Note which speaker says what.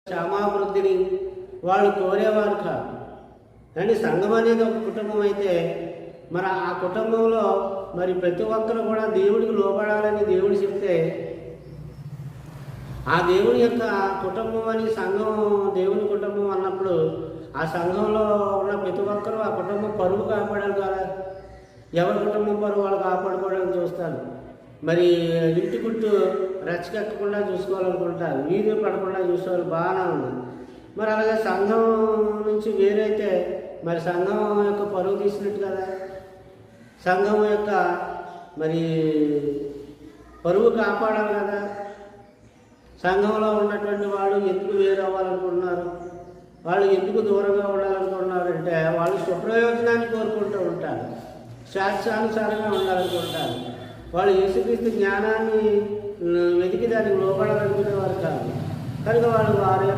Speaker 1: క్షేమాభివృద్ధిని వాళ్ళు కోరేవారు కాదు. కానీ సంఘం అనేది ఒక కుటుంబం అయితే మరి ఆ కుటుంబంలో మరి ప్రతి ఒక్కరు కూడా దేవుడికి లోపడాలని దేవుడు చెప్తే ఆ దేవుని యొక్క కుటుంబం అని సంఘం దేవుని కుటుంబం అన్నప్పుడు ఆ సంఘంలో ఉన్న ప్రతి ఒక్కరూ ఆ కుటుంబం పరువు కాపాడాలి కదా. ఎవరి కుటుంబం పరువు వాళ్ళు కాపాడుకోవడానికి చూస్తారు. మరి ఇంటి గుట్టు రెచ్చకెక్కకుండా చూసుకోవాలనుకుంటారు, వీధి పడకుండా చూసుకోవాలి, బాగానే ఉంది. మరి అలాగే సంఘం నుంచి వేరైతే మరి సంఘం యొక్క పరువు తీసినట్టు కదా. సంఘం యొక్క మరి పరువు కాపాడాలి కదా. సంఘంలో ఉన్నటువంటి వాళ్ళు ఎందుకు వేరవ్వాలనుకుంటున్నారు, వాళ్ళు ఎందుకు దూరంగా ఉండాలనుకుంటున్నారు అంటే వాళ్ళు సుప్రయోజనాన్ని కోరుకుంటూ ఉంటారు, శాస్త్రానుసారంగా ఉండాలనుకుంటారు. వాళ్ళు యేసుక్రీస్తు జ్ఞానాన్ని వెతికి దానికి లోపడాలనుకునేవారు కాదు. కనుక వాళ్ళు వారి